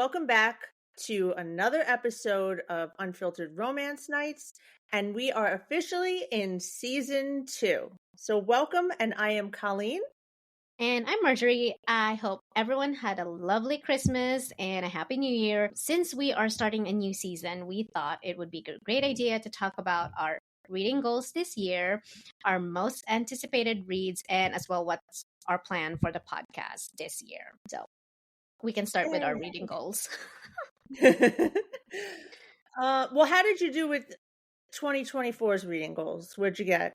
Welcome back to another episode of Unfiltered Romance Nights, and we are officially in season 2. So welcome, and I am Kolleen. And I'm Marjorie. I hope everyone had a lovely Christmas and a happy new year. Since we are starting a new season, we thought it would be a great idea to talk about our reading goals this year, our most anticipated reads, and as well what's our plan for the podcast this year. So we can start with our reading goals. Well, how did you do with 2024's reading goals? Where'd you get?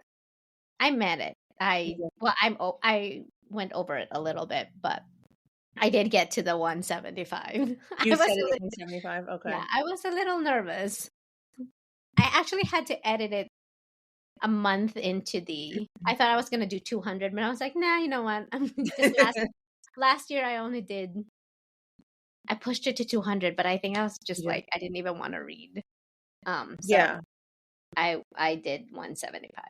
I met it. I went over it a little bit, but I did get to the 175. You said it 175? Okay. Yeah, I was a little nervous. I actually had to edit it a month into I thought I was going to do 200, but I was like, nah, you know what? Last year I pushed it to 200, but I think I was just like, I didn't even want to read. So I did 175.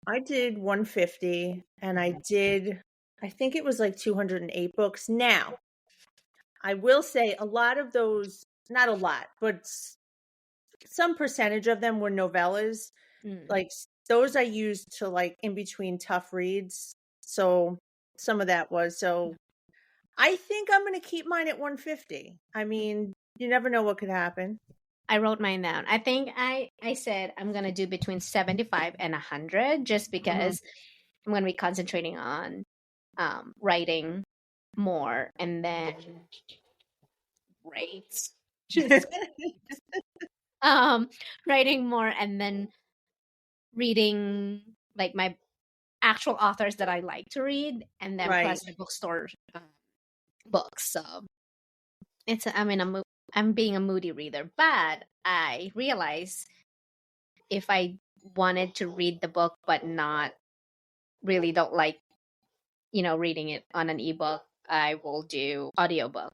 I did 150, and I think it was like 208 books. Now, I will say a lot of those, not a lot, but some percentage of them were novellas. Like those I used to like in between tough reads. So some of that was. So I think I'm going to keep mine at 150. I mean, you never know what could happen. I wrote mine down. I think I said I'm going to do between 75 and 100 just because I'm going to be concentrating on writing more and then writing more and then reading like my actual authors that I like to read and then plus the bookstore books. So I'm being a moody reader, but I realize if I wanted to read the book but not really don't like, reading it on an ebook, I will do audiobook.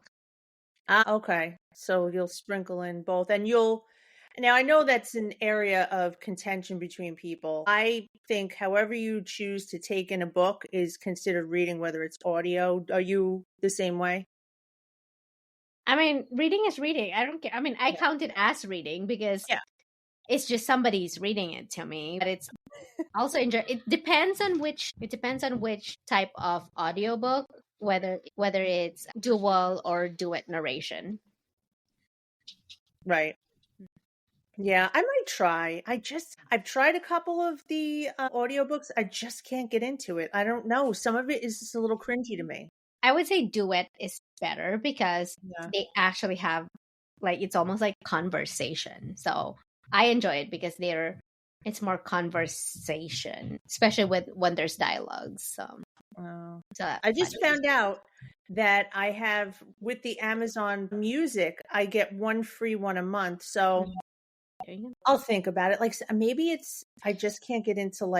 Okay. So you'll sprinkle in both and now I know that's an area of contention between people. I think however you choose to take in a book is considered reading, whether it's audio. Are you the same way? I mean, reading is reading. I don't care. I mean, I count it as reading because it's just somebody's reading it to me. But it's also it depends on which type of audiobook, whether it's dual or duet narration. Right. Yeah, I might try. I've tried a couple of the audiobooks. I just can't get into it. I don't know. Some of it is just a little cringy to me. I would say duet is better because they actually have it's almost like conversation. So I enjoy it because it's more conversation, especially when there's dialogues. So I just found out that I have with the Amazon Music, I get one free one a month. So I'll think about it. Like maybe I just can't get into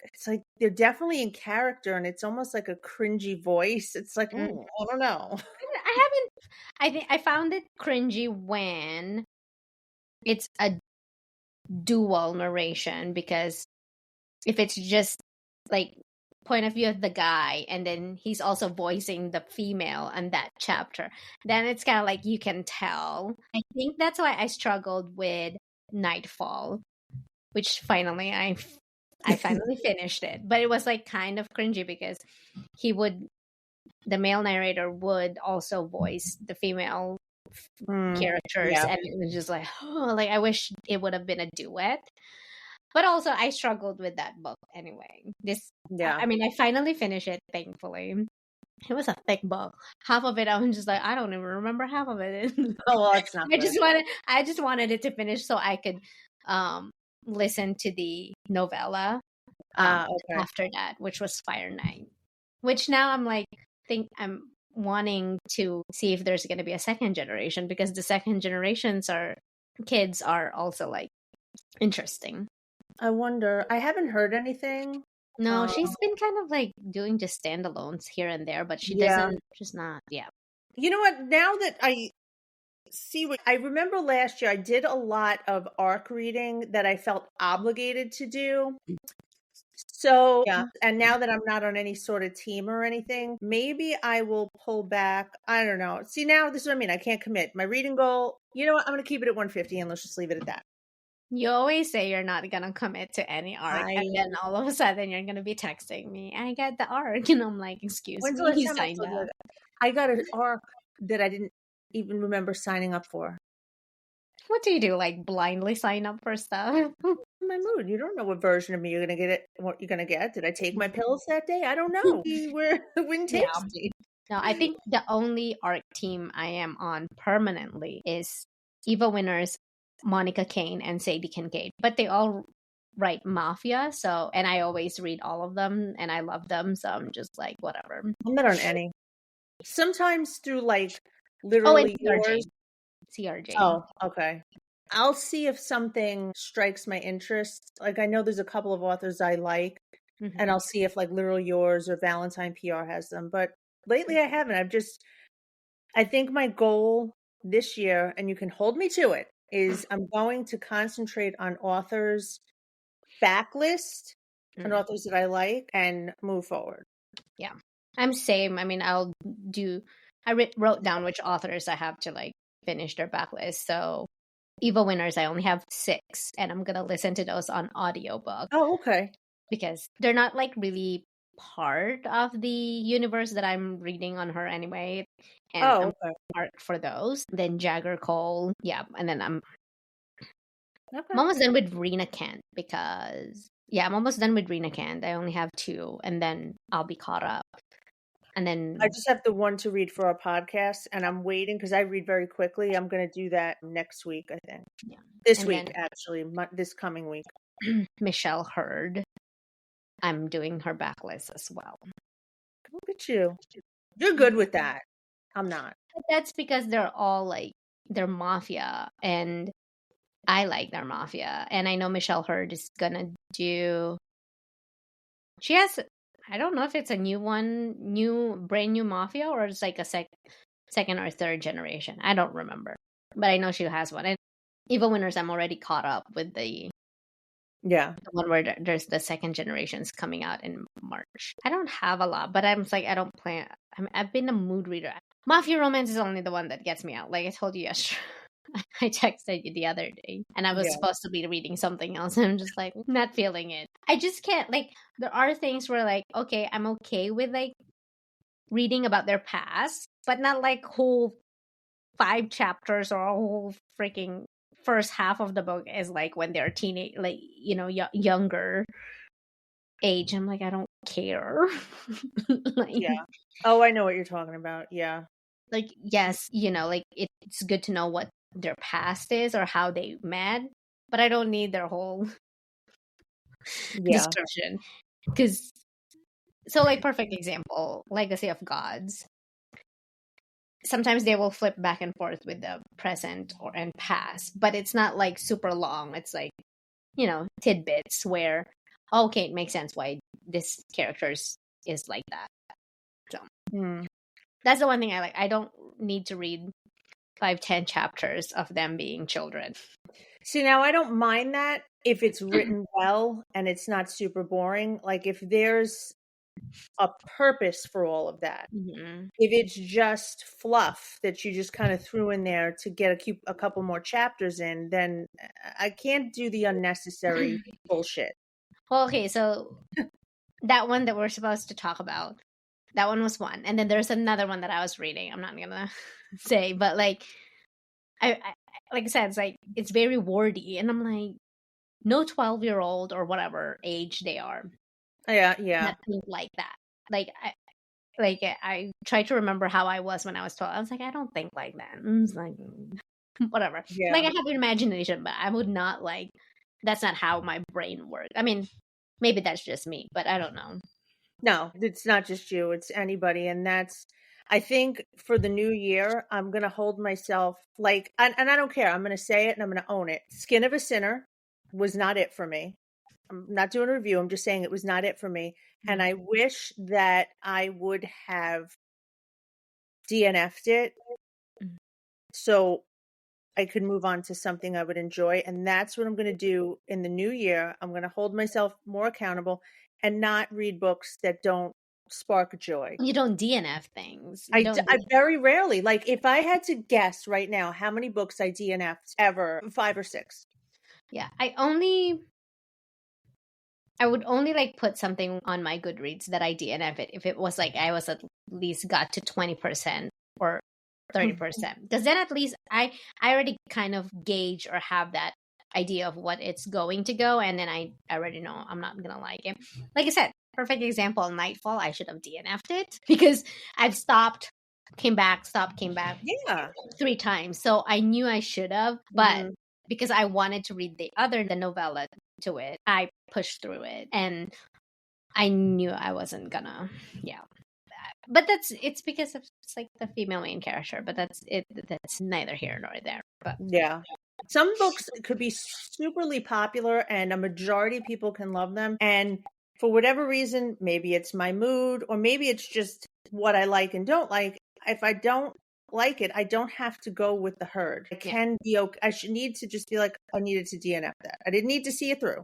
it's like they're definitely in character and it's almost like a cringy voice. It's like, I don't know. I think I found it cringy when it's a dual narration because if it's just like point of view of the guy and then he's also voicing the female in that chapter, then it's kind of like you can tell. I think that's why I struggled with Nightfall, which finally I finally finished it, but it was like kind of cringy because the male narrator would also voice the female characters, and it was just like, I wish it would have been a duet. But also, I struggled with that book anyway. I mean, I finally finished it, thankfully. It was a thick book. Half of it, I was just like, I don't even remember half of it. Oh, well, it's not. I just wanted it to finish so I could listen to the novella after that, which was Fire Night. Which now I'm wanting to see if there's going to be a second generation because the second generations kids are also interesting. I wonder. I haven't heard anything. No, she's been kind of doing just standalones here and there, but she doesn't. She's not. Yeah. You know what? Now that I see I remember last year I did a lot of ARC reading that I felt obligated to do. So, yeah, and now that I'm not on any sort of team or anything, maybe I will pull back. I don't know. See, now this is what I mean. I can't commit. My reading goal, you know what? I'm going to keep it at 150 and let's just leave it at that. You always say you're not gonna commit to any arc, and I then all of a sudden you're gonna be texting me, I got the arc, and I'm like, excuse When's the me, last you time I signed told you up. that? I got an arc that I didn't even remember signing up for. What do you do? Like blindly sign up for stuff? My mood. You don't know what version of me you're gonna get. What you're gonna get? Did I take my pills that day? I don't know. We were wind Yeah. tasty. No, I think the only arc team I am on permanently is Eva Winners, Monica Kane, and Sadie Kincaid. But they all write Mafia, so and I always read all of them and I love them, so I'm just like whatever. I'm not on any. Sometimes through like Oh, and literally CRJ. yours. CRJ. Oh, okay. I'll see if something strikes my interest. Like I know there's a couple of authors I like, Mm-hmm. and I'll see if like Literal Yours or Valentine PR has them. But lately I haven't. I think my goal this year, and you can hold me to it, is I'm going to concentrate on authors backlist and authors that I like and move forward. Yeah, I'm same. I mean, I wrote down which authors I have to like finish their backlist. So Eva Winners, I only have 6, and I'm gonna listen to those on audiobook Oh, okay. because they're not like really part of the universe that I'm reading on her anyway. And I'm Oh, okay. part for those. Then Jagger Cole, yeah, and then I'm Okay. almost done with Rena Kent because I'm almost done with Rena Kent. I only have 2, and then I'll be caught up. And then I just have the one to read for our podcast, and I'm waiting because I read very quickly. I'm going to do that next week, I think. yeah. This And week, then actually, this coming week. Michelle Hurd, I'm doing her backlist as well. Look at you. You're good with that. I'm not. But that's because they're all like they're mafia, and I like their mafia. And I know Michelle Hurd is gonna do. She has. I don't know if it's a brand new mafia, or it's like a second or third generation. I don't remember, but I know she has one. And Evil Winners, I'm already caught up with the one where there's the second generations coming out in March. I don't have a lot, but I'm like I don't plan. I've been a mood reader. Mafia romance is only the one that gets me out. Like I told you yesterday. I texted you the other day and I was supposed to be reading something else and I'm just like not feeling it. I just can't like there are things where like okay, I'm okay with like reading about their past, but not like whole 5 chapters or a whole freaking first half of the book is like when they're teenage like you know younger age. I'm like I don't care. Like, Oh, I know what you're talking about. Yeah. like yes, you know, like it's good to know what their past is or how they met, but I don't need their whole description. Because so like perfect example, Legacy of Gods. Sometimes they will flip back and forth with the present and past, but it's not like super long. It's like, you know, tidbits where okay, it makes sense why this character is like that. So that's the one thing I like. I don't need to read 5-10 chapters of them being children. See, now I don't mind that if it's written well and it's not super boring. Like if there's a purpose for all of that. If it's just fluff that you just kind of threw in there to get a couple more chapters in, then I can't do the unnecessary bullshit. Well, okay, so that one that we're supposed to talk about, that one was one. And then there's another one that I was reading. I'm not going to say, but like, I like I said, it's like, it's very wordy. And I'm like, no 12-year-old or whatever age they are. Yeah. Not think like that. Like I try to remember how I was when I was 12. I was like, I don't think like that. It's like, whatever. Yeah. Like I have an imagination, but I would not like, that's not how my brain works. I mean, maybe that's just me, but I don't know. No, it's not just you. It's anybody. And I think for the new year, I'm going to hold myself like, and I don't care. I'm going to say it and I'm going to own it. Skin of a Sinner was not it for me. I'm not doing a review. I'm just saying it was not it for me. And I wish that I would have DNF'd it so I could move on to something I would enjoy. And that's what I'm going to do in the new year. I'm going to hold myself more accountable. and not read books that don't spark joy. You don't DNF things. You don't. I very rarely, like, if I had to guess right now how many books I DNF'd ever, 5 or 6. Yeah, I would only like put something on my Goodreads that I DNF it if it was like I was at least got to 20% or 30%. Because then at least I already kind of gauge or have that idea of what it's going to go, and then I already know I'm not gonna like it. Like I said, perfect example, Nightfall, I should have DNF'd it because I've stopped, came back, stopped, came back Yeah. 3 times. So I knew I should have, but because I wanted to read the novella to it, I pushed through it, and I knew I wasn't gonna, but it's because of, it's like the female main character, but that's neither here nor there. But yeah, some books could be superly popular and a majority of people can love them, and for whatever reason, maybe it's my mood or maybe it's just what I like and don't like. If I don't like it, I don't have to go with the herd. I can be okay. I should need to just be like, I needed to DNF that. I didn't need to see it through.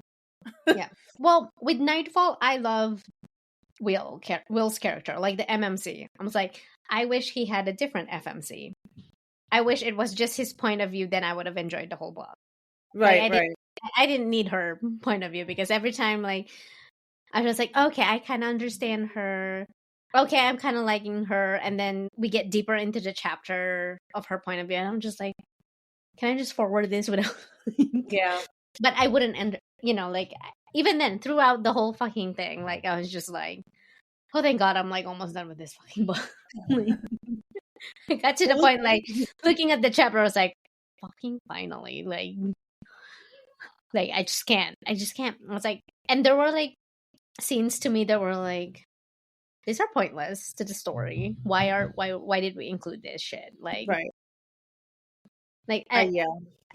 Yeah. Well, with Nightfall, I love Will's character, like the MMC. I was like, I wish he had a different FMC. I wish it was just his point of view, then I would have enjoyed the whole book. Right, like, I didn't need her point of view, because every time, like, I was like, okay, I kind of understand her. Okay, I'm kind of liking her. And then we get deeper into the chapter of her point of view, and I'm just like, can I just forward this without... Yeah. But I wouldn't end, like, even then, throughout the whole fucking thing, like, I was just like, oh, thank God, I'm, like, almost done with this fucking book. I got to the point, like, looking at the chapter, I was like, fucking finally, like, I just can't. I was like, and there were, like, scenes to me that were like, these are pointless to the story. Why did we include this shit? Like, right. Like, yeah.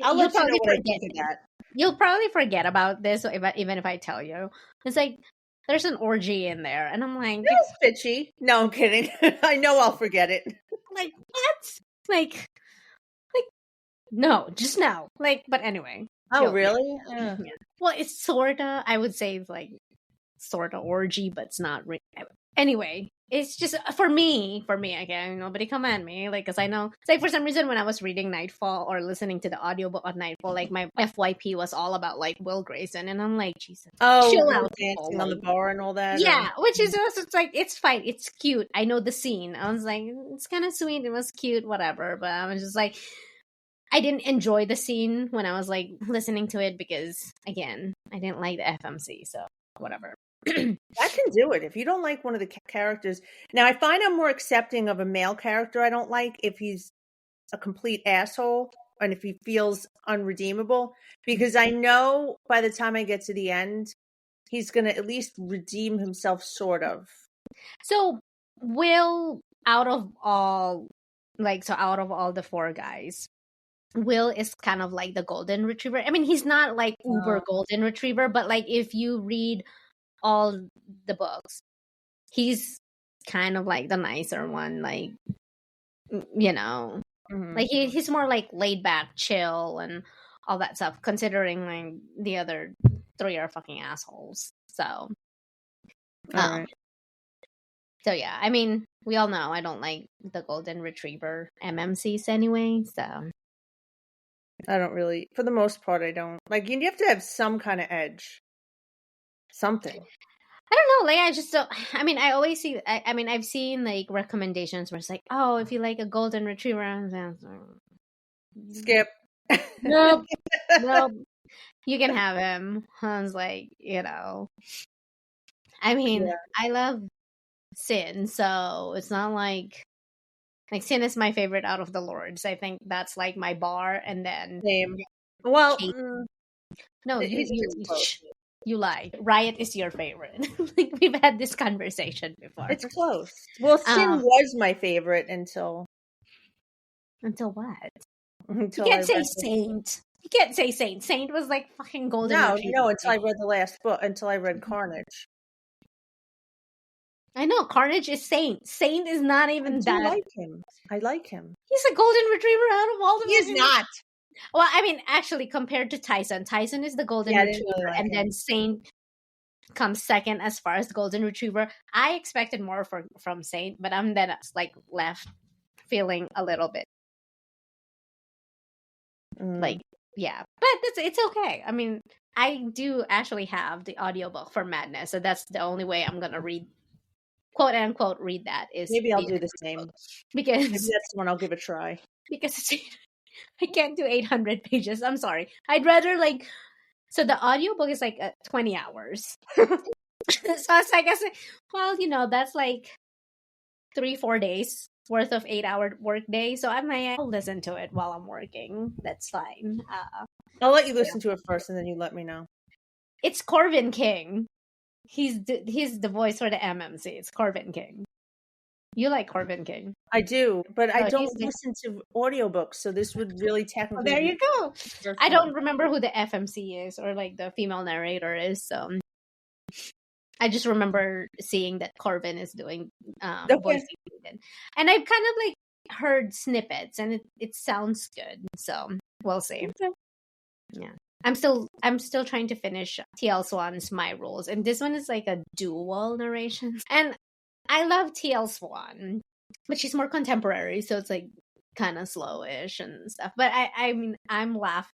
I'll let you know what I think of that. You'll probably forget about this, even if I tell you. It's like, there's an orgy in there, and I'm like, that's bitchy. No, I'm kidding. I know I'll forget it. Like, what? Like, no, just no. Like, but anyway. Oh, really? Yeah. Well, it's sorta, I would say, like, sorta orgy, but it's not really. Anyway, it's just for me. Okay, nobody come at me, like, because I know, it's like, for some reason, when I was reading Nightfall or listening to the audiobook of Nightfall, like, my FYP was all about, like, Will Grayson, and I'm like, Jesus, chill out, dancing on the bar and all that. Yeah, which is also, it's like, it's fine, it's cute. I know the scene. I was like, it's kind of sweet, it was cute, whatever. But I was just like, I didn't enjoy the scene when I was, like, listening to it, because, again, I didn't like the FMC, so whatever. I can do it if you don't like one of the characters. Now, I find I'm more accepting of a male character I don't like if he's a complete asshole and if he feels unredeemable, because I know by the time I get to the end, he's going to at least redeem himself, sort of. So, Will, out of all the 4 guys, Will is kind of like the golden retriever. I mean, he's not like uber golden retriever, but, like, if you read all the books, he's kind of like the nicer one, like, like, he's more like laid back, chill, and all that stuff, considering, like, the other 3 are fucking assholes. So right. So yeah, I mean, we all know I don't like the golden retriever MMCs anyway, so I don't really, for the most part, I don't. Like, you have to have some kind of edge. Something. I don't know, like, I just don't. I mean, I always see. I mean, I've seen, like, recommendations where it's like, oh, if you like a golden retriever, skip. Nope. You can have him. I was like, I mean, I love Sin, so it's not like Sin is my favorite out of the Lords. I think that's, like, my bar, and then Same. Well, no, you lie. Riot is your favorite. Like, we've had this conversation before. It's close. Well, Sin was my favorite until what? Until you can't say Saint. You can't say Saint. Saint was like fucking golden. No, until I read the last book. Until I read Carnage. I know Carnage is Saint. Saint is not even that. I like him. He's a golden retriever out of all the. He's not. Well, I mean, actually, compared to Tyson is the golden retriever, and then Saint comes second as far as Golden Retriever. I expected more from Saint, but I'm then like left feeling a little bit like, yeah, but it's okay. I mean, I do actually have the audiobook for Madness, so that's the only way I'm gonna read, quote unquote, read that is Maybe I'll do the same. because Maybe that's the one I'll give a try. because I can't do 800 pages. I'm sorry. I'd rather like, so the audiobook is like 20 hours. So it's like, I said, well, that's like 3-4 days worth of 8-hour work day. So I'm like, I'll listen to it while I'm working. That's fine. I'll let you listen to it first, and then you let me know. It's Corvin King. He's the voice for the MMC. It's Corvin King. You like Corvin King? I do, but I don't listen to audiobooks, so this would really technically. There you go. I don't remember who the FMC is or like the female narrator is. So I just remember seeing that Corvin is doing voicing, and I've kind of like heard snippets, and it sounds good. So we'll see. Okay. Yeah. I'm still trying to finish TL Swan's My Rules, and this one is like a dual narration. And I love TL Swan, but she's more contemporary, so it's like kind of slowish and stuff. But I mean, I'm laughing.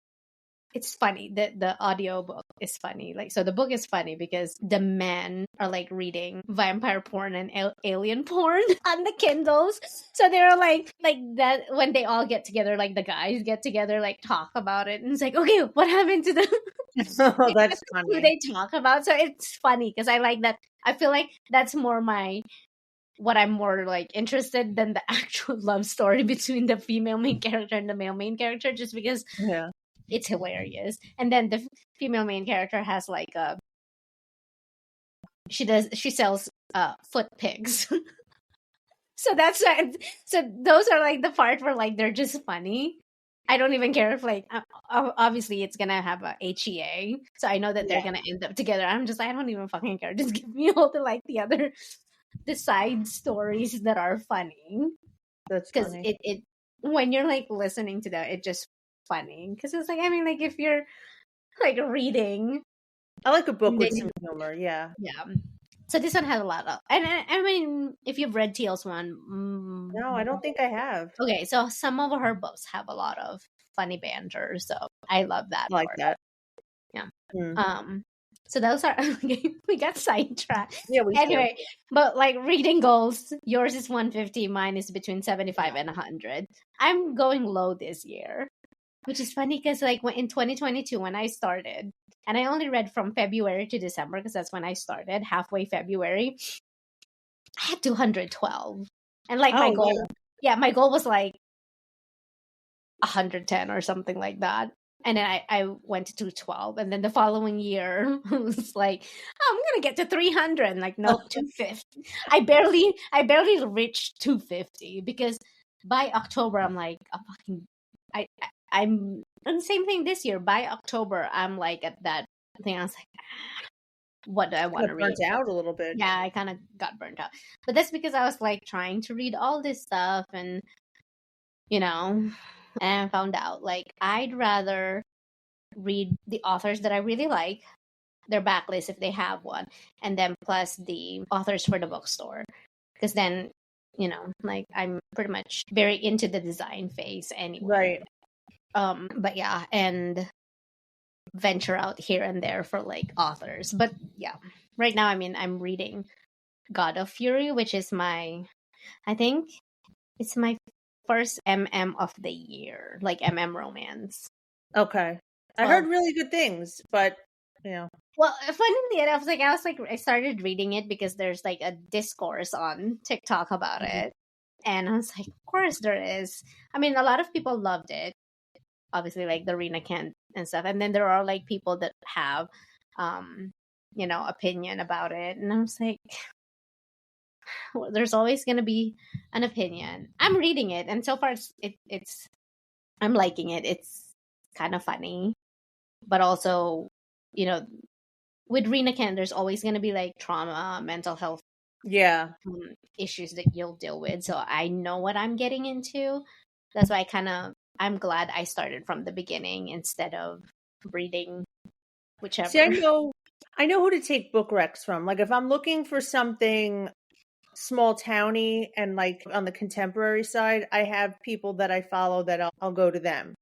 It's funny that the audiobook is funny. Like, so the book is funny because the men are like reading vampire porn and alien porn on the Kindles. So they're like that when they all get together, like the guys get together, like talk about it. And it's like, okay, what happened to the oh, that's funny. Who they talk about. So it's funny because I like that. I feel like that's more what I'm more like interested than the actual love story between the female main character and the male main character, just because it's hilarious. And then the female main character has like she sells foot pigs. So those are like the part where like they're just funny. I don't even care if like obviously it's gonna have a HEA, so I know that they're gonna end up together. I'm just like, I don't even fucking care. Just give me all the side stories that are funny. That's because it when you're like listening to them, it just funny because it's like, I mean, like if you're like reading, I like a book with some humor. Yeah. So this one has a lot of, and I mean, if you've read TL Swan, no, I don't think I have. Okay, so some of her books have a lot of funny banter, so I love that. I like that. Yeah. So those are we got sidetracked. Yeah, we anyway, but like reading goals, yours is 150, mine is between 75 and 100. I'm going low this year, which is funny because like in 2022 when I started, and I only read from February to December because that's when I started, halfway February, I had 212, and like my goal, my goal was like 110 or something like that. And then I went to 212, and then the following year was like, oh, I'm gonna get to 300. Like, nope, 250. I barely reached 250 because by October I'm like, I'm and the same thing this year. By October I'm like at that thing. I was like, what do I want to read? Burnt out a little bit. Yeah, I kind of got burnt out, but that's because I was like trying to read all this stuff, and and I found out like I'd rather read the authors that I really like, their backlist if they have one, and then plus the authors for the bookstore, because then like I'm pretty much very into the design phase anyway. Right. But yeah, and venture out here and there for like authors. But yeah, right now, I mean, I'm reading God of Fury, which is I think it's my first MM of the year, like MM romance. Okay. I heard really good things, but Well, funnily enough, I started reading it because there's like a discourse on TikTok about it. And I was like, of course there is. I mean, a lot of people loved it. Obviously, like the Rina Kent and stuff. And then there are like people that have, opinion about it. And I was like, well, there's always going to be an opinion. I'm reading it, and so far it's I'm liking it. It's kind of funny, but also, with Rina Kent, there's always going to be like trauma, mental health, issues that you'll deal with. So I know what I'm getting into. That's why I'm glad I started from the beginning instead of reading whichever. See, I I know who to take book recs from. Like if I'm looking for something small towny and like on the contemporary side, I have people that I follow that I'll go to them.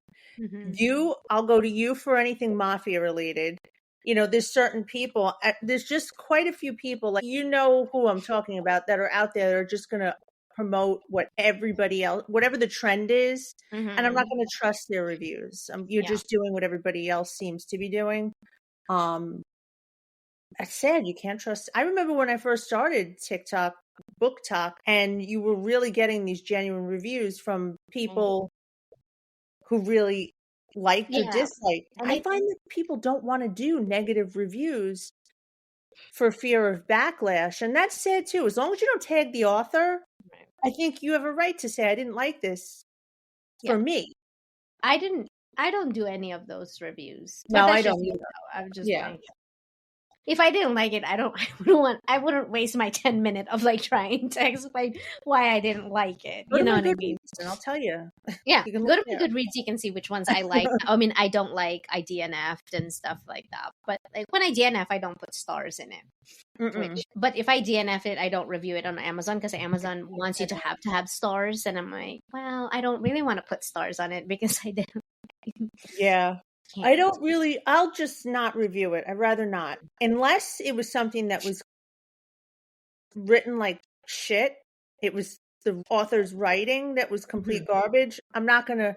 I'll go to you for anything mafia related. There's certain people, there's just quite a few people, like, who I'm talking about, that are out there that are just going to promote what everybody else, whatever the trend is. And I'm not going to trust their reviews. You're just doing what everybody else seems to be doing. That's sad. You can't trust. I remember when I first started TikTok, Book Talk, and you were really getting these genuine reviews from people who really liked or disliked. And I find that people don't want to do negative reviews for fear of backlash. And that's sad too. As long as you don't tag the author, I think you have a right to say, I didn't like this for me. I don't do any of those reviews. No, I don't either. I'm just like, if I didn't like it, I wouldn't waste my 10 minutes of like trying to explain why I didn't like it. You know what I mean? And I'll tell you. Yeah, go to my Goodreads. You can see which ones I like. I mean, I don't like. I DNF'd and stuff like that. But like when I DNF, I don't put stars in it. But if I DNF it, I don't review it on Amazon because Amazon wants you to have stars, and I'm like, well, I don't really want to put stars on it because I didn't. Yeah. I'll just not review it. I'd rather not. Unless it was something that was written like shit. It was the author's writing that was complete garbage. I'm not gonna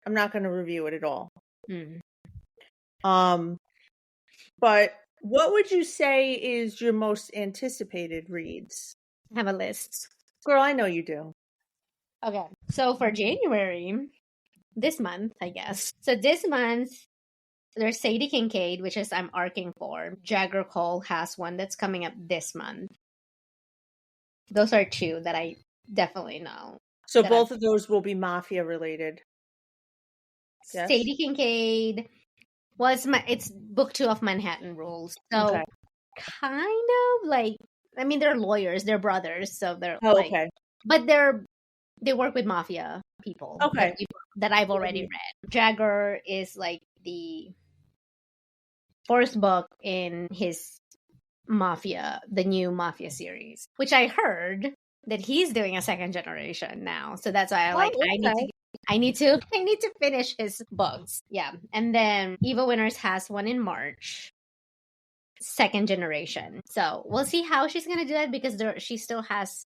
review it at all. But what would you say is your most anticipated reads? I have a list. Girl, I know you do. Okay. So for January, this month, I guess. So this month, there's Sadie Kincaid, which is I'm arcing for. Jagger Cole has one that's coming up this month. Those are two that I definitely know. So both of those will be mafia related. Yes? Sadie Kincaid it's book 2 of Manhattan Rules. So kind of like, I mean, they're lawyers, they're brothers, so they're but they work with mafia people. That I've already read. Jagger is like the first book in his the new Mafia series, which I heard that he's doing a second generation now. So that's why I need to finish his books. Yeah. And then Eva Winters has one in March, second generation. So we'll see how she's going to do that because she still has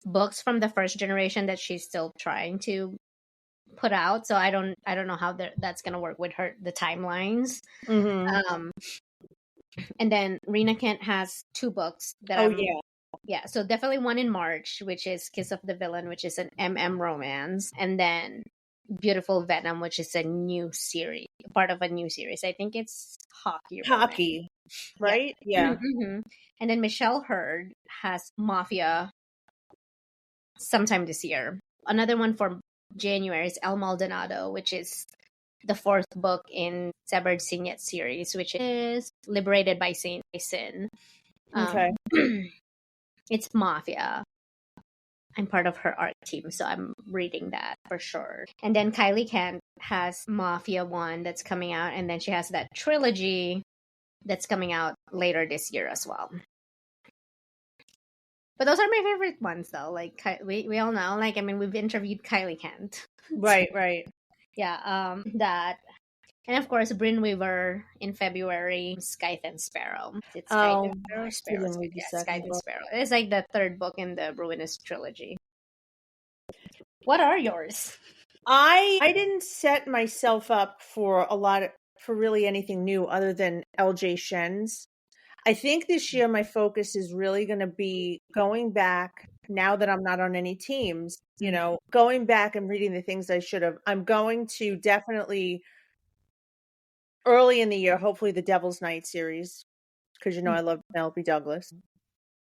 books from the first generation that she's still trying to put out. So I don't know how that's going to work with the timelines. And then Rena Kent has 2 books that so definitely one in March, which is Kiss of the Villain, which is an romance, and then Beautiful Venom, which is a new series, part of a new series. I think it's hockey, right? Yeah. And then Michelle Hurd has Mafia sometime this year. Another one for January is El Maldonado, which is the 4th book in Severed Signet series, which is Liberated by Saint Sin. It's Mafia. I'm part of her art team, so I'm reading that for sure. And then Kylie Kent has Mafia 1 that's coming out, and then she has that trilogy that's coming out later this year as well. But those are my favorite ones, though. Like, we all know, like, I mean, we've interviewed Kylie Kent. Right. Yeah, that. And of course, Bryn Weaver in February, Scythe and Sparrow. It's Scythe and Sparrow. Scythe and Sparrow. It's like the 3rd book in the Ruinous trilogy. What are yours? I didn't set myself up for really anything new other than LJ Shen's. I think this year my focus is really going to be going back, now that I'm not on any teams, going back and reading the things I should have. I'm going to definitely, early in the year, hopefully the Devil's Night series, because I love Penelope Douglas.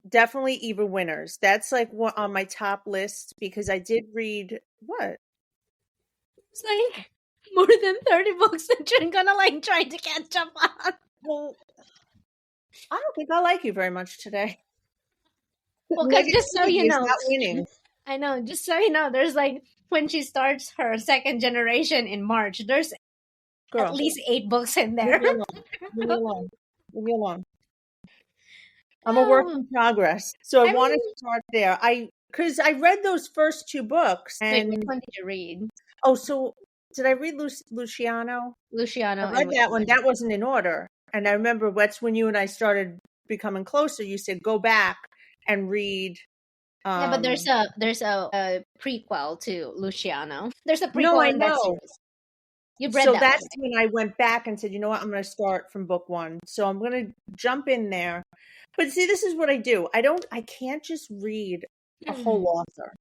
Definitely Eva Winters. That's like on my top list because I did read what? It's like more than 30 books that you're gonna like try to catch up on. Well, I don't think I like you very much today. Well, because just so you know, not winning. I know. Just so you know, there's like when she starts her second generation in March, there's at least 8 books in there. Leave me alone. I'm a work Oh, in progress. So I I want to mean, start there. Because I read those first 2 books wait, which and, one did you read? so did I read Luciano? I Luciano and read which that one. one? That wasn't in order. And I remember that's when you and I started becoming closer. You said, go back and read. Yeah, but there's Um, a prequel to Luciano. There's a no, I prequel in that know. series. You've read So that one, that's when I went back and said, you know what, I'm going to start from book 1. So I'm going to jump in there. But see, this is what I do. I can't just read a right? whole author.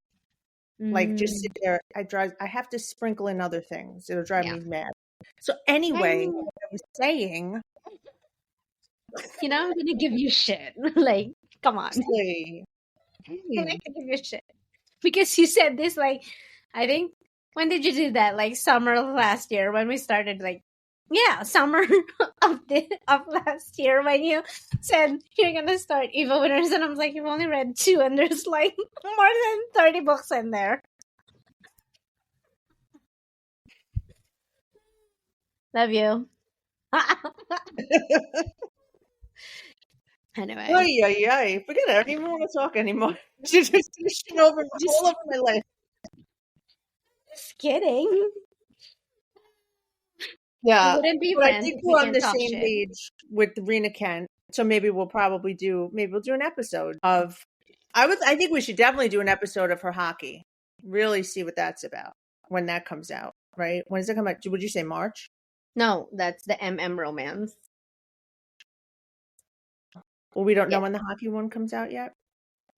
Like just sit Mm, there. I have to sprinkle in other things. It'll drive yeah. me mad. So anyway, And what I was saying, I'm gonna give you shit. Like, come on. say, I'm gonna give you shit. Because you said this like I think when did you do that? Like summer of last year when we started summer of last year when you said you're gonna start Evil Winners and I was like, you've only read 2 and there's like more than 30 books in there. Love you. Anyway, Ay, ay, ay. Forget it. I don't even want to talk anymore. She's just pushing over all just over my life. just kidding. We Yeah. wouldn't be But I friends think if we we're on can the talk same shit. page with Rena Kent. So maybe we'll do an episode of I think we should definitely do an episode of her hockey. Really see what that's about when that comes out, right? When does it come out? Would you say March? No, that's the MM romance. Well, we don't know Yeah. when the hockey one comes out yet.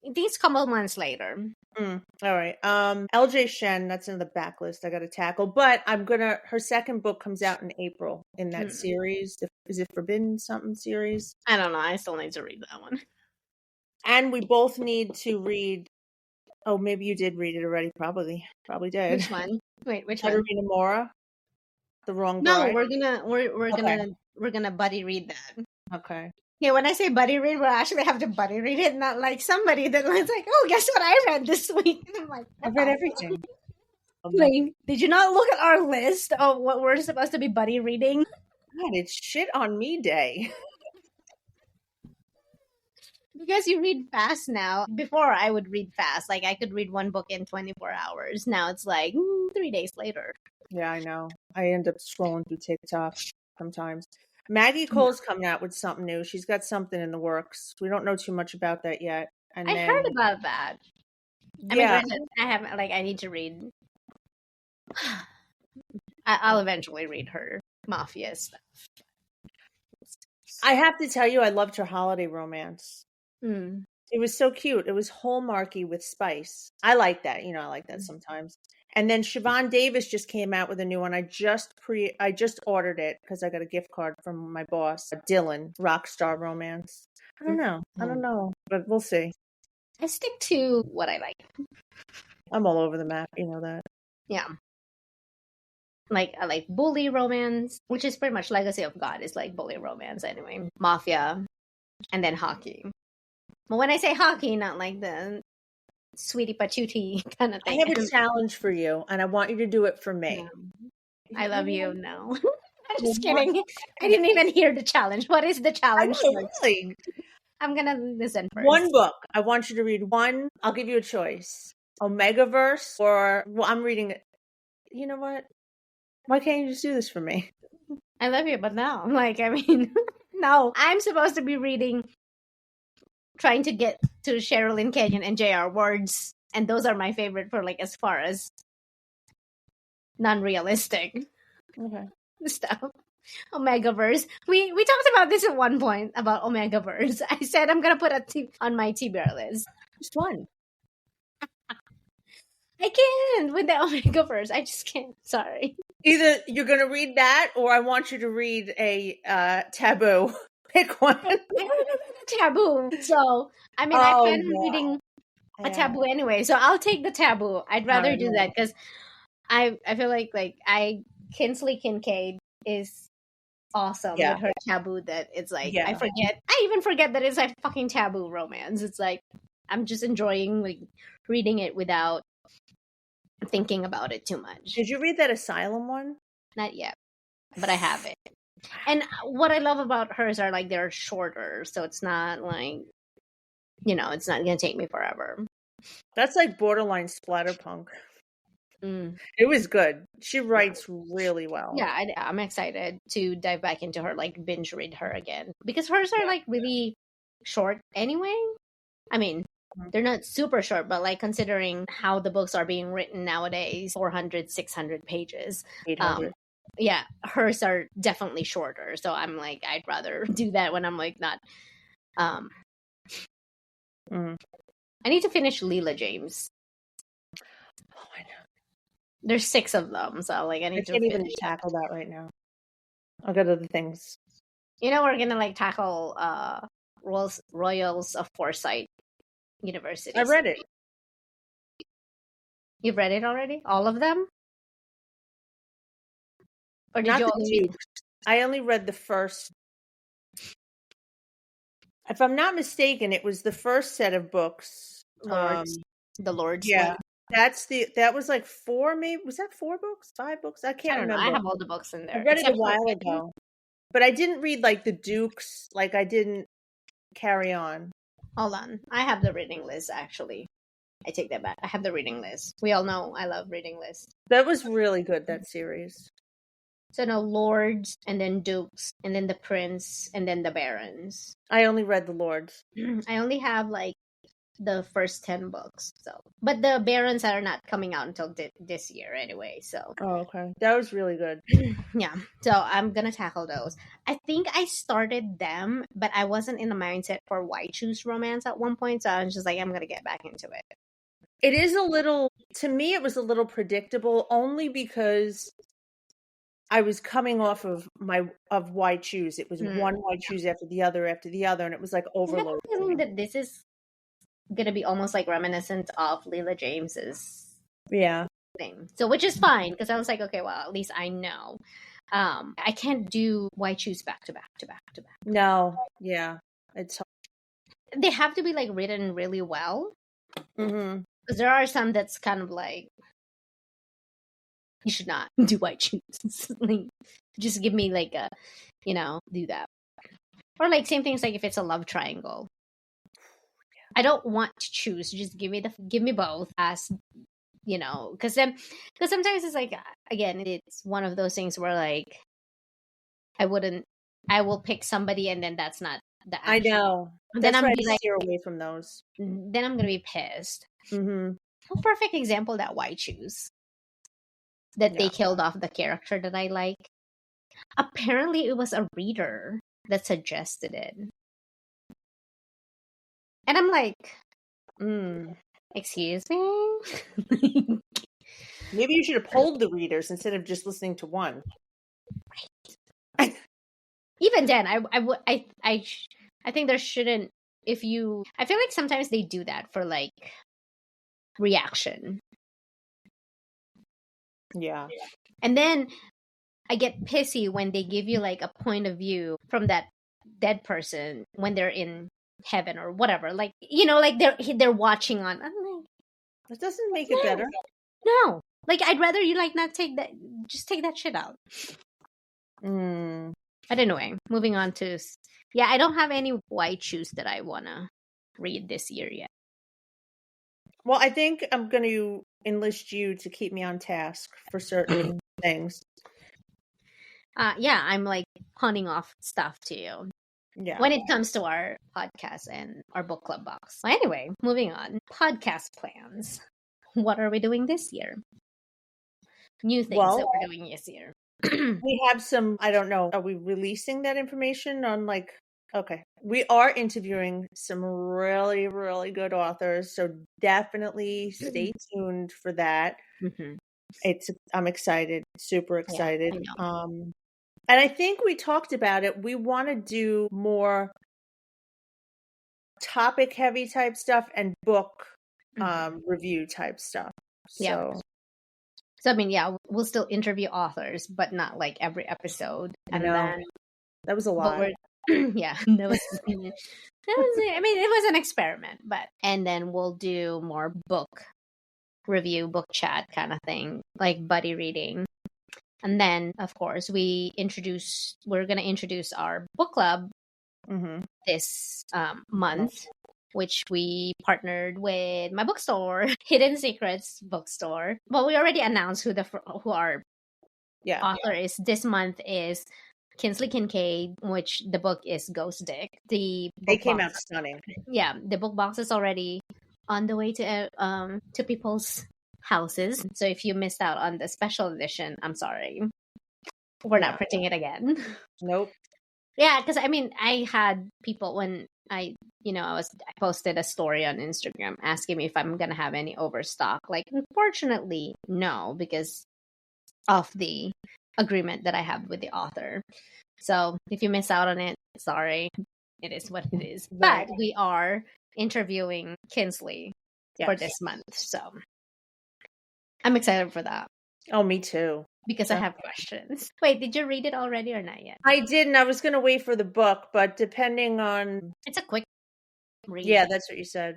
These couple months later. All right. LJ Shen, that's in the backlist I got to tackle. But her second book comes out in April in that series. Is it Forbidden something series? I don't know. I still need to read that one. And we both need to read. Oh, maybe you did read it already. Probably did. Which one? Wait, which one? Katerina Mora, The Wrong No, Bride. Okay. we're gonna buddy read that. Okay. Yeah, when I say buddy read, we'll actually have to buddy read it, not like somebody that was like, "Oh, guess what I read this week?" And I'm like, I've read everything. like, did you not look at our list of what we're supposed to be buddy reading? God, it's shit on me day. Because you read fast now. Before I would read fast, like I could read one book in 24 hours. Now it's like 3 days later. Yeah, I know. I end up scrolling through TikTok sometimes. Maggie Cole's coming out with something new. She's got something in the works. We don't know too much about that yet. And I then, heard about that. I mean, yeah, granted, I haven't. Like, I need to read. I'll eventually read her mafia stuff. I have to tell you, I loved her holiday romance. Mm. It was so cute. It was hallmarky with spice. I like that. I like that sometimes. And then Siobhan Davis just came out with a new one. I just ordered it because I got a gift card from my boss, Dylan, Rockstar Romance. I don't know, but we'll see. I stick to what I like. I'm all over the map. You know that. Yeah. Like, I like bully romance, which is pretty much Legacy of God is like bully romance anyway. Mafia, and then hockey. But when I say hockey, not like the sweetie patootie kind of I thing. have a challenge for you, and I want you to do it for me. I love you. No. I'm just kidding. I didn't even hear the challenge. What is the challenge? Really. I'm going to listen first. One book. I want you to read one. I'll give you a choice. Omegaverse or, well, I'm reading it. You know what? Why can't you just do this for me? I love you, but no. Like, I mean, no. I'm supposed to be trying to get to Sherilyn Kenyon and J.R. Ward's, and those are my favorite for, like, as far as non-realistic stuff. Omegaverse. We talked about this at one point about Omegaverse. I said I'm gonna put on my TBR list. Just one. I can't with the Omegaverse. I just can't. Sorry. Either you're gonna read that, or I want you to read a Taboo. Pick one. I don't know Taboo. So I mean, I plan on reading a Taboo anyway. So I'll take the Taboo. I'd rather do that because I feel like Kinsley Kincaid is awesome with her Taboo. That it's like I even forget that it's a fucking taboo romance. It's like I'm just enjoying like reading it without thinking about it too much. Did you read that Asylum one? Not yet, but I have it. And what I love about hers are like they're shorter, so it's not like it's not going to take me forever. That's like borderline splatterpunk. It was good. She writes really well. Yeah, I'm excited to dive back into her, like binge read her again, because hers are like really short anyway. I mean, they're not super short, but like considering how the books are being written nowadays, 400, 600 pages. 800. Yeah, hers are definitely shorter. So I'm like, I'd rather do that when I'm like not. I need to finish Leela James. Oh, I know. There's 6 of them, so like I need to can't even finish. tackle that right now. I've got other things. We're gonna like tackle Royals of Foresight University. I read it. You've read it already? All of them? Or did Not you the only read? Dukes. I only read the first. If I'm not mistaken, it was the first set of books. Lords, the Lords. Yeah, one? that was like 4, maybe. Was that 4 books? 5 books? I can't I don't know. remember. I have all the books in there. I read it a except for- while ago, but I didn't read like the Dukes. Like I didn't carry on. Hold on. I have the reading list, actually. I take that back. I have the reading list. We all know I love reading lists. That was really good, that series. So no, Lords, and then Dukes, and then the Prince, and then the Barons. I only read the Lords. I only have like the first 10 books. But the Barons are not coming out until this year anyway. So Oh, okay. That was really good. yeah. So I'm gonna tackle those. I think I started them, but I wasn't in the mindset for Why Choose Romance at one point. So I was just like, I'm gonna get back into it. It is a little, to me, it was a little predictable, only because I was coming off of Why Choose. It was one Why Choose after the other, and it was like overload. I have a feeling that this is gonna be almost like reminiscent of Leela James's thing. So which is fine, because I was like, okay, well, at least I know. I can't do Why Choose back to back to back to back. No, yeah, it's hard. They have to be like written really well. Because there are some that's kind of like, you should not do Why Choose. Like, just give me like a, do that. Or like same things like if it's a love triangle. I don't want to choose. Just give me both, as because sometimes it's like, again, it's one of those things where like I will pick somebody and then that's not the action. I know. Then I'm gonna steer away from those. Then I'm gonna be pissed. A perfect example that Why Choose, that they killed off the character that I like. Apparently, it was a reader that suggested it. And I'm like, excuse me? Maybe you should have polled the readers instead of just listening to one. Right. Even then, I think there shouldn't, I feel like sometimes they do that for like reaction. Yeah. And then I get pissy when they give you like a point of view from that dead person when they're in heaven or whatever. Like, like they're watching on. I'm like, that doesn't make it better. No. Like, I'd rather you like not take that, just take that shit out. But anyway, moving on to, I don't have any Why Choose that I want to read this year yet. Well, I think I'm going to enlist you to keep me on task for certain things. I'm like punning off stuff to you. Yeah. When it comes to our podcast and our book club box. Well, anyway, moving on. Podcast plans. What are we doing this year? New things that we're doing this year. We have some, I don't know, are we releasing that information on like, okay. We are interviewing some really, really good authors, so definitely stay tuned for that. I'm excited, super excited. Yeah, and I think we talked about it. We want to do more topic heavy type stuff and book review type stuff. So I mean, we'll still interview authors, but not like every episode. And then that was a lot. That was. I mean, it was an experiment, and then we'll do more book review, book chat kind of thing, like buddy reading. And then, of course, we're going to introduce our book club this month. which we partnered with my bookstore, Hidden Secrets Bookstore. Well, we already announced who our author is. This month is Kinsley Kincaid, which the book is Ghost Dick. They came out stunning. Yeah, the book box is already on the way to people's houses. So if you missed out on the special edition, I'm sorry. We're not printing it again. Nope. Yeah, because I mean, I had people when I posted a story on Instagram asking me if I'm gonna have any overstock. Like, unfortunately, no, because of the agreement that I have with the author. So if you miss out on it, sorry, it is what it is. Right. But we are interviewing Kinsley for this month, so I'm excited for that. Oh, me too. Because I have questions. Wait, did you read it already or not yet? I didn't. I was going to wait for the book, but depending on... It's a quick read. Yeah, that's what you said.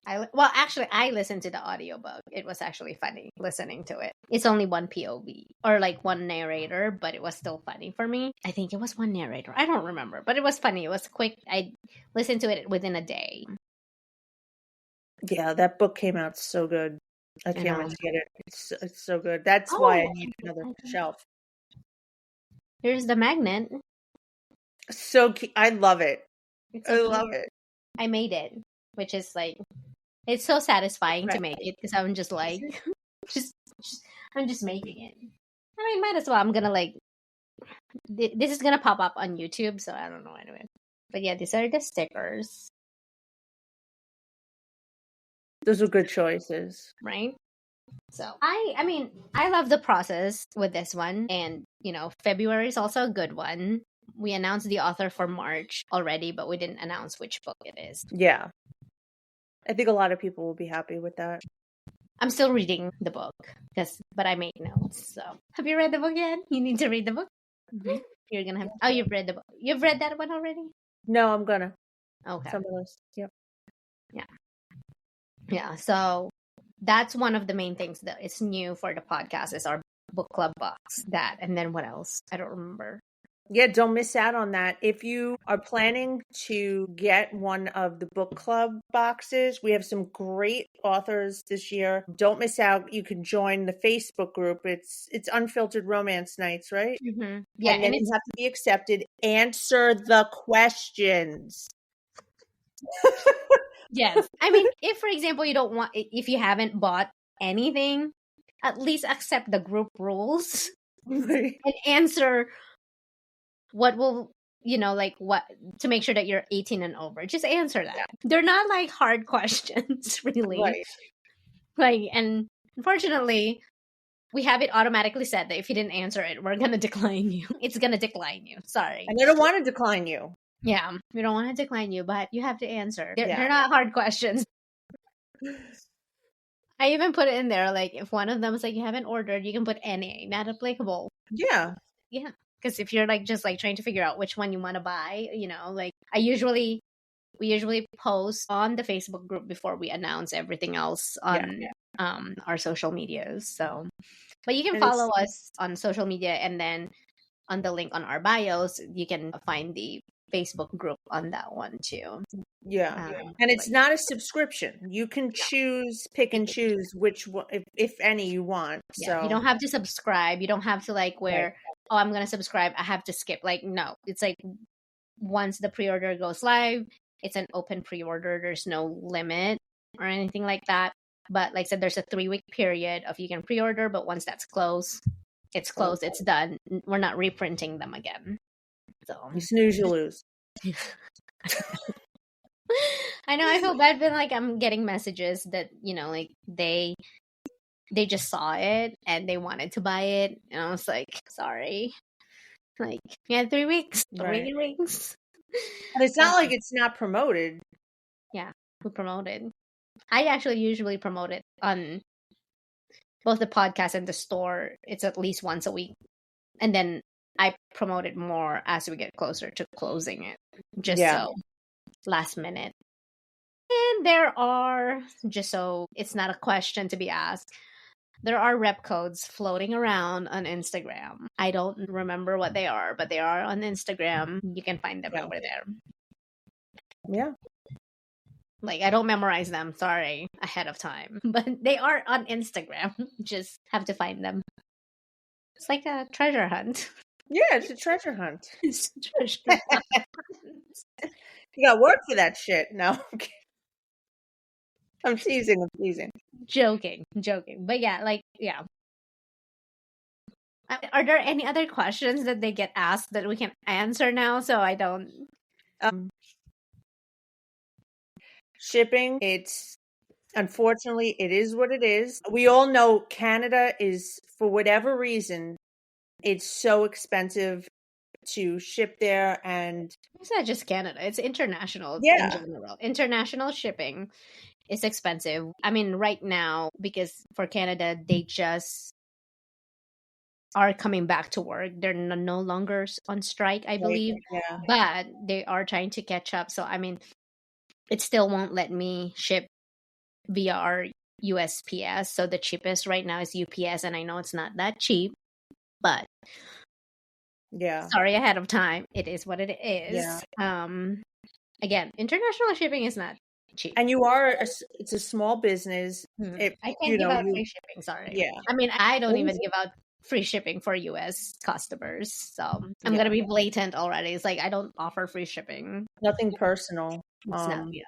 Actually, I listened to the audiobook. It was actually funny listening to it. It's only one POV or like one narrator, but it was still funny for me. I think it was one narrator. I don't remember, but it was funny. It was quick. I listened to it within a day. Yeah, that book came out so good. I can't wait to get it. It's so good. That's why I need another shelf. Here's the magnet. So I love it. I love it. I made it, which is like, it's so satisfying to make it because I'm just like, I'm just making it. I mean, might as well. I'm gonna like, this is gonna pop up on YouTube, so I don't know anyway. But yeah, these are the stickers. Those are good choices. Right? So I mean, I love the process with this one. And, February is also a good one. We announced the author for March already, but we didn't announce which book it is. Yeah. I think a lot of people will be happy with that. I'm still reading the book, but I make notes. So have you read the book yet? You need to read the book. Mm-hmm. You're going to have... Oh, you've read the book. You've read that one already? No, I'm going to. Okay. Some of those. Yep. Yeah. Yeah, so that's one of the main things that is new for the podcast is our book club box. That, and then what else? I don't remember. Yeah, don't miss out on that. If you are planning to get one of the book club boxes, we have some great authors this year. Don't miss out. You can join the Facebook group. It's Unfiltered Romance Nights, right? Mm-hmm. Yeah, and then you have to be accepted. Answer the questions. Yes. I mean, if, for example, if you haven't bought anything, at least accept the group rules and answer what will, what to make sure that you're 18 and over. Just answer that. Yeah. They're not like hard questions, really. Right. Like, and unfortunately, we have it automatically set that if you didn't answer it, we're going to decline you. It's going to decline you. Sorry. And I don't want to decline you. Yeah, we don't want to decline you, but you have to answer. They're not hard questions. I even put it in there, like, if one of them is like, you haven't ordered, you can put NA, not applicable. Yeah. Yeah, because if you're like, just like trying to figure out which one you want to buy, like, we usually post on the Facebook group before we announce everything else on our social medias. So, but you can follow us on social media, and then on the link on our bios, you can find the Facebook group on that one too. Yeah. And it's not a subscription. You can pick and choose which one, if any, you want. Yeah, so you don't have to subscribe. You don't have to like I'm going to subscribe, I have to skip. Like, no, it's like once the pre-order goes live, it's an open pre-order. There's no limit or anything like that. But like I said, there's a 3-week period of you can pre-order, but once that's closed, it's closed, it's done. We're not reprinting them again. So you snooze, you lose. I know, I feel bad, but like I'm getting messages that, like they just saw it and they wanted to buy it. And I was like, sorry. Like, 3 weeks, 3 weeks. And it's not like it's not promoted. Yeah, we promoted. I actually usually promote it on both the podcast and the store. It's at least once a week. And then I promote it more as we get closer to closing it. Just so last minute. And there are, just so it's not a question to be asked, there are rep codes floating around on Instagram. I don't remember what they are, but they are on Instagram. You can find them over there. Yeah. Like, I don't memorize them, sorry, ahead of time. But they are on Instagram. Just have to find them. It's like a treasure hunt. Yeah, it's a treasure hunt. It's a treasure hunt. You got work for that shit. No, I'm teasing. I'm teasing. Joking. But yeah, like, yeah. Are there any other questions that they get asked that we can answer now so I don't? Shipping, unfortunately, it is what it is. We all know Canada is, for whatever reason, it's so expensive to ship there, and It's not just Canada, it's international in yeah, general. International shipping is expensive. I mean, right now, because for Canada, they just are coming back to work. They're no longer on strike, I right, believe, yeah, but they are trying to catch up. So, I mean, it still won't let me ship via our USPS. So the cheapest right now is UPS, and I know it's not that cheap, but yeah, sorry ahead of time. It is what it is. yeah. Again, international shipping is not cheap. And it's a small business. I can't give out You, free shipping. Sorry. yeah. I mean, I don't What even is give out free shipping for US customers. So I'm Yeah, gonna be blatant already. It's like I don't offer free shipping. nothing personal. It's not. Yeah.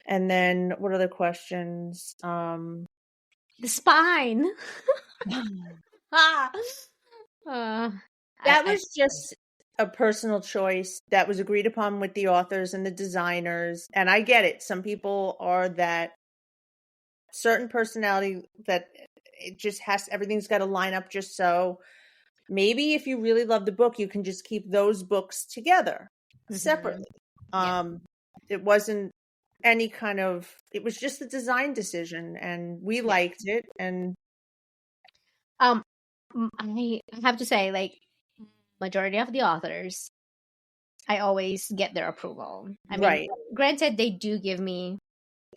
And then what other questions? The spine. Ah. That was just a personal choice that was agreed upon with the authors and the designers. And I get it. Some people are that certain personality that it just everything's got to line up just so. Maybe if you really love the book, you can just keep those books together separately. Yeah. It wasn't any kind of, it was just a design decision, and we liked it. And I have to say, like, majority of the authors, I always get their approval. I mean, right, granted, they do give me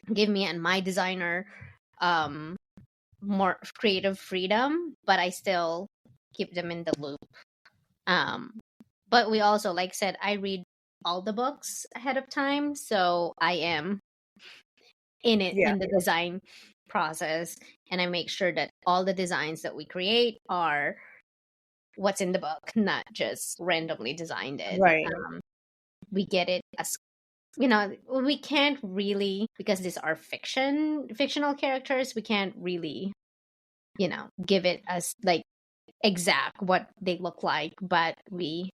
and my designer more creative freedom, but I still keep them in the loop. But we also, like I said, I read all the books ahead of time, so I am in it yeah, in the design process, and I make sure that all the designs that we create are what's in the book, not just randomly designed it. right, We get it as, we can't really, because these are fictional characters, we can't really, give it as like exact what they look like, but we,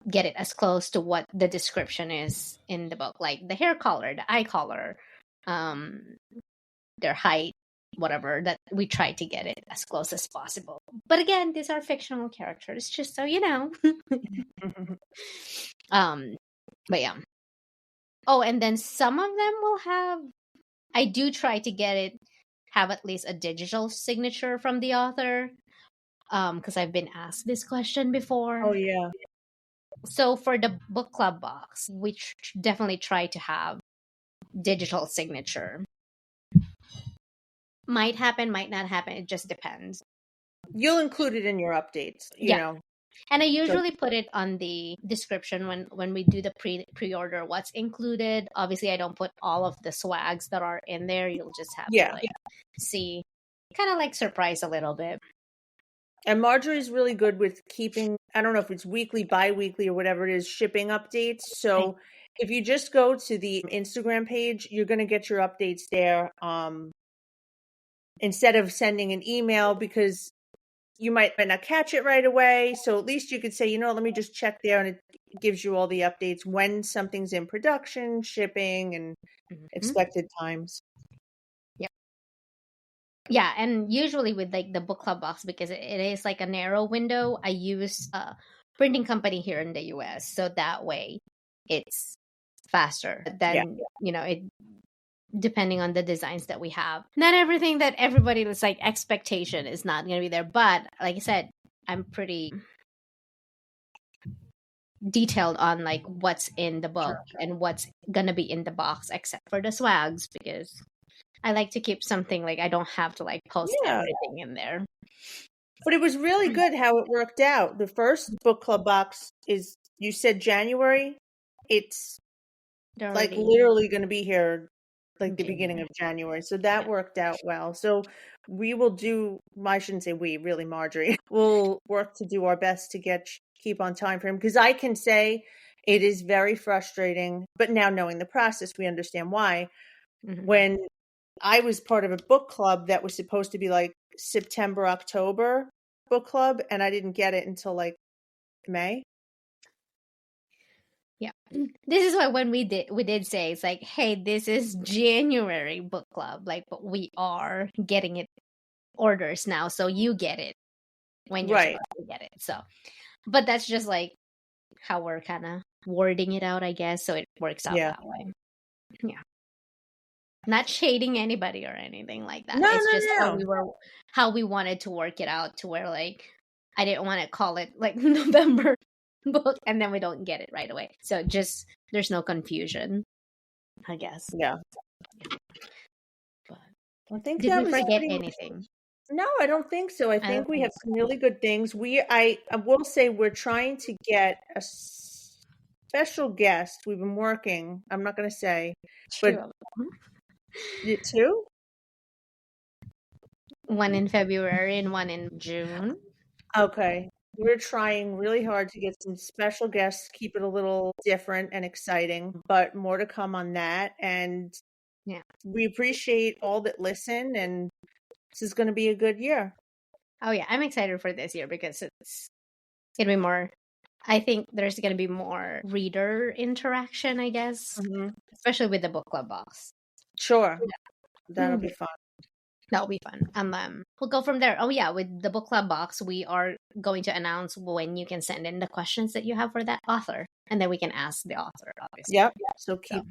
get it as close to what the description is in the book, like the hair color, the eye color, their height, whatever, that we try to get it as close as possible. But again, these are fictional characters, just so you know. But yeah. Oh, and then some of them will have, I do try to get it, have at least a digital signature from the author, because I've been asked this question before. oh yeah, So for the book club box, we definitely try to have digital signature. Might happen, might not happen. It just depends. you'll include it in your updates, And I usually put it on the description when we do the pre-order what's included. Obviously, I don't put all of the swags that are in there. You'll just have to see, kind of like surprise a little bit. And Marjorie's really good with keeping, I don't know if it's weekly, bi-weekly, or whatever it is, shipping updates. So if you just go to the Instagram page, you're going to get your updates there. Instead of sending an email, because you might not catch it right away. So at least you could say, let me just check there, and it gives you all the updates when something's in production, shipping, and expected times. Yeah, and usually with like the book club box, because it is like a narrow window, I use a printing company here in the US, so that way it's faster than it, depending on the designs that we have. Not everything that everybody was like expectation is not going to be there, but like I said, I'm pretty detailed on like what's in the book and what's gonna be in the box, except for the swags, because I like to keep something, like I don't have to like post everything in there. But it was really good how it worked out. The first book club box is, you said January. It's They're like already literally going to be here like in the beginning January. of January. So that Yeah. worked out well. So we will do, I shouldn't say we, really Marjorie, will work to do our best to keep on time frame, because I can say it is very frustrating, but now knowing the process, we understand why. Mhm. When I was part of a book club that was supposed to be like September, October book club, and I didn't get it until like May. Yeah. This is why when we did say it's like, hey, this is January book club, like, but we are getting it orders now, so you get it when you're Right. supposed to get it. So, but that's just like how we're kind of wording it out, I guess. So it works out Yeah. that way. Yeah. Not shading anybody or anything like that. No, It's just no, no. how we wanted to work it out to where like I didn't want to call it like November book and then we don't get it right away. So just there's no confusion, I guess. Yeah. But I think did that we was forget pretty much. anything? No, I don't think so. I I don't think we think have so. some really good things. I will say we're trying to get a special guest. We've been working. I'm not going to say, Two but of them. you too? One in February and one in June. Okay. We're trying really hard to get some special guests, keep it a little different and exciting, but more to come on that. And Yeah. we appreciate all that listen, and this is going to be a good year. Oh yeah, I'm excited for this year because it's gonna be more. I think there's gonna be more reader interaction, I guess, Mhm. especially with the book club box. Sure. That'll Mhm. be fun. That'll be fun. And we'll go from there. Oh yeah, with the book club box, we are going to announce when you can send in the questions that you have for that author, and then we can ask the author, obviously. Yep. So So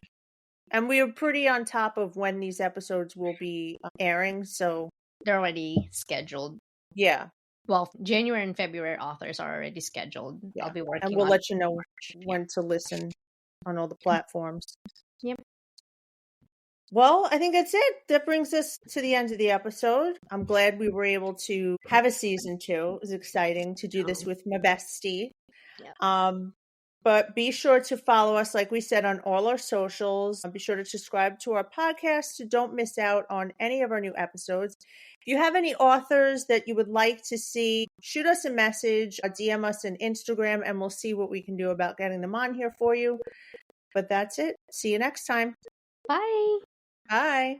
and we are pretty on top of when these episodes will be airing. So they're already scheduled. yeah, Well, January and February authors are already scheduled. I'll yeah. be And working we'll on let you know March. Yeah. when to listen on all the platforms. Yep. Well, I think that's it. That brings us to the end of the episode. I'm glad we were able to have a season 2. It was exciting to do this with my bestie. Yeah. But be sure to follow us, like we said, on all our socials. Be sure to subscribe to our podcast so don't miss out on any of our new episodes. If you have any authors that you would like to see, shoot us a message, DM us on Instagram, and we'll see what we can do about getting them on here for you. But that's it. See you next time. Bye. Bye.